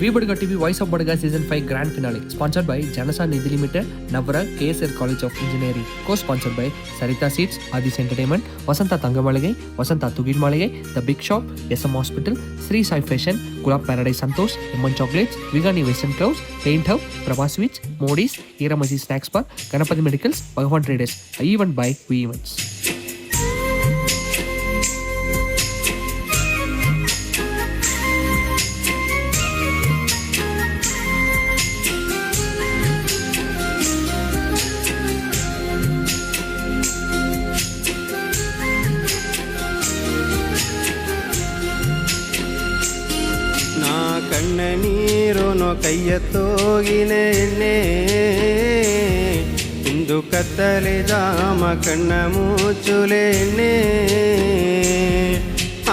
V Badaga TV voice of Badaga season 5 grand finale sponsored by Janasa Nidhi limited, ನವರ KSR college of engineering. Co sponsored by Saritha seats, ಆದಿಸ್ entertainment, Vasantha Thangamaligai, Vasantha Thugil Maligai, the big shop, SM hospital, Shri Sai fashion, Gulab paradise Santosh, M1 chocolates, ವಿಗಾನಿ western clothes, paint house, Prabha sweets, ಮೋಡೀಸ್, ಹೀರಾಮಜಿ snacks bar, Ganapati medicals, Bhagwan traders. Event by V events. ಕಣ್ಣ ನೀರುನೋ ಕೈಯ ತೋಗಿನೆ ಎಣ್ಣೆ, ಇಂದು ಕತ್ತಲೆ ಜಾಮ ಕಣ್ಣ ಮುಚ್ಚುಲೆ ಎಣ್ಣೆ,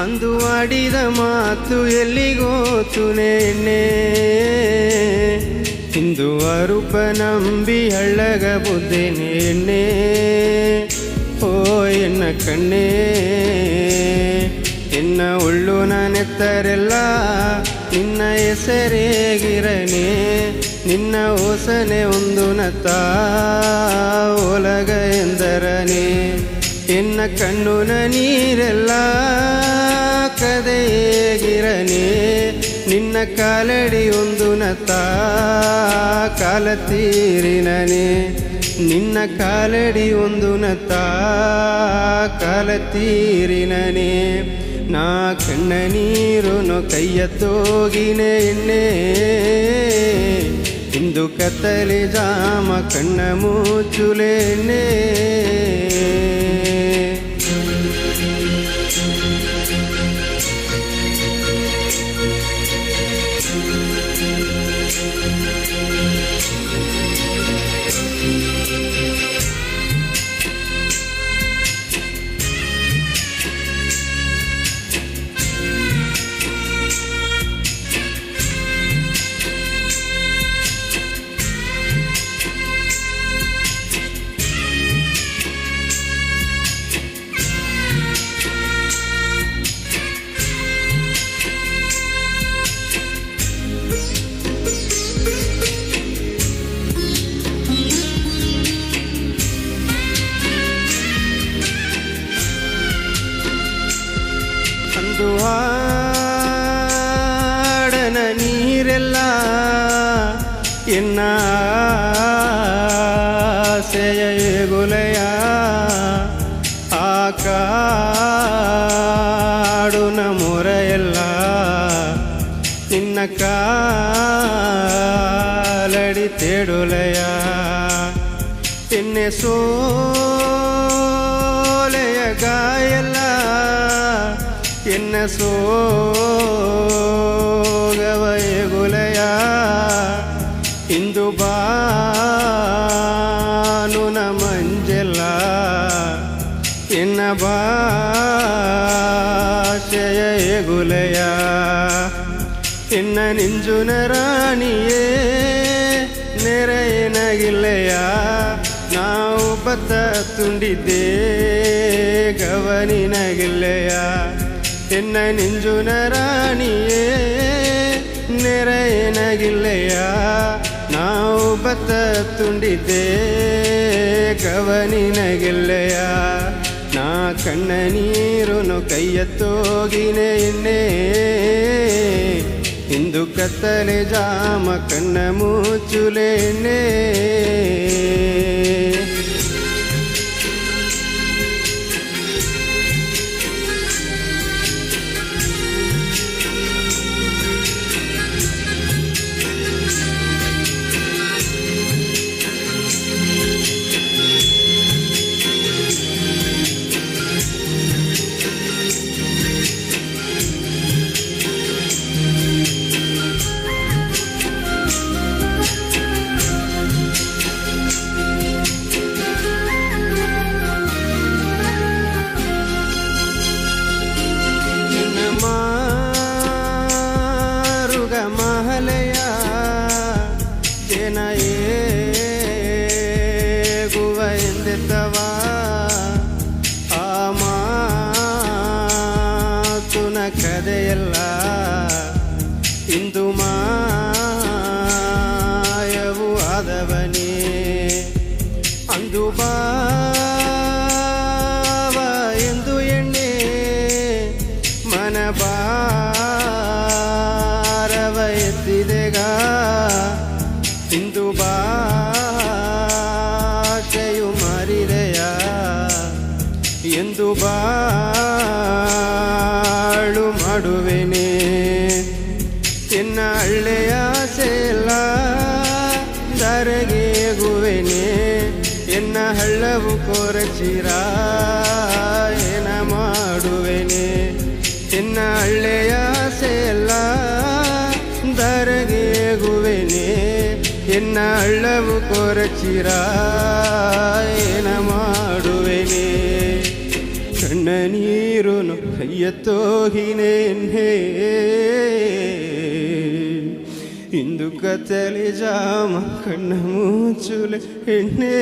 ಅಂದು ಆಡಿದ ಮಾತು ಎಲ್ಲಿಗೋಚುನೆ ಎಣ್ಣೆ, ಇಂದು ಅರುಪ ನಂಬಿ ಹಳ್ಳಗ ಬುದ್ಧೆನೆ ಎಣ್ಣೆ, ಓ ಎನ್ನ ಕಣ್ಣೇ ಎನ್ನ ಉಳ್ಳು ನಾನೆತ್ತರೆಲ್ಲ ನಿನ್ನ ಹೆಸರೇಗಿರನೆ, ನಿನ್ನ ಓಸನೆ ಒಂದು ನತ್ತ ಒಲಗ ಎಂದರನೆ, ಎನ್ನ ಕಣ್ಣುನ ನೀರೆಲ್ಲ ಕದೆಯೇಗಿರನೆ, ನಿನ್ನ ಕಾಲಡಿ ಒಂದು ನತ್ತ ಕಾಲತ್ತೀರಿನನೆ, ನಿನ್ನ ಕಾಲಡಿ ಒಂದು ನತ್ತ ಕಾಲತ್ತೀರಿನನೆ, ನಾ ಕಣ್ಣ ನೀರುನೋ ಕೈಯ ತೋಗಿನೆ ಎಣ್ಣೆ, ಇಂದು ಕತ್ತಲೆ ಜಾಮ ಕಣ್ಣ ಮುಚ್ಚುಲೆ ಎಣ್ಣೆ. ಹಾಡನ ನೀರೆಲ್ಲ ಎನ್ನ ಆಸೆಯ ಗುಲೆಯ, ಆ ಕಾಡುನ ಮೊರೆಯಲ್ಲ ನಿನ್ನ ಕಾಲಡಿ ತೇಡುಲೆಯ, ಎನ್ನೆ ಸೋಲೆಯ ಗಾಯಲ್ಲ ಎನ್ನ ಸೋಗವಯಗುಲೆಯ, ಇಂದು ಬಾನುನ ಮಂಜೆಲ್ಲ ಎನ್ನ ಭಾಷೆಯ ಎಗುಲೆಯ, ಎನ್ನ ನಿಂಜುನ ರಾಣಿಯೇ ನೆರೆಯನಗಿಲ್ಲೆಯ, ನಾವು ಬತ್ತ ತುಂಡಿದ್ದೇ ಗವನಿನಗಿಲ್ಲೆಯ, ಎನ್ನ ನಿಂಜುನ ರಾಣಿಯೇ ನೆರೆಯನಗಿಲ್ಲೆಯ, ನಾವು ಬತ್ತ ತುಂಡಿದ್ದೇ ಗವನಿನಗಿಲ್ಲೆಯ, ನಾ ಕಣ್ಣ ನೀರುನೋ ಕೈಯ ತೋಗಿನೆ ಎಣ್ಣೆ, ಇಂದು ಕತ್ತಲೆ ಜಾಮ ಕಣ್ಣ ಮುಚ್ಚುಲೆ ಎಣ್ಣೆ. ಮಹಲೆಯ ಜನ ಏಗುವ ಎಂದೆತ್ತವ, ಆ ಮಾತುನ ಕದೆಯಲ್ಲ ಇಂದು ಮಾ ಆದವನೇ ಅಂದು ಬಾವ ಎಂದು ಎಣ್ಣೆ ಮನಭಾರವ ಎತ್ತಿದೆಗ ಇಂದು ಭಾಷೆಯು ಮಾರಿದೆಯ ಎಂದು ಬಾಳು ಮಾಡುವೆನೆ ಎನ್ನ ಹಳ್ಳೆಯ ಆಸೆಯಲ್ಲ ದಾರಗೇಗುವೆನೆ ಎನ್ನ ಹಳ್ಳವು ಕೊರಚಿರ ಏನ ಮಾಡುವೆನೆ ಎನ್ನ ಹಳ್ಳೆಯ ಆಸೆಯಲ್ಲ ದಾರಗೇಗುವೆನೆ ಎನ್ನ ಹಳ್ಳವು ಕೊರಚಿರ ಏನ ಮಾಡುವೆನೆ ಕಣ್ಣ ನೀರುನು ಕೈಯತ್ತೋಗಿನೇನ್ಹೇ ಇಂದು ಕತ್ತಲೆ ಜಾಮ ಕಣ್ಣ ಮುಚ್ಚುಲೆ ಎಣ್ಣೆ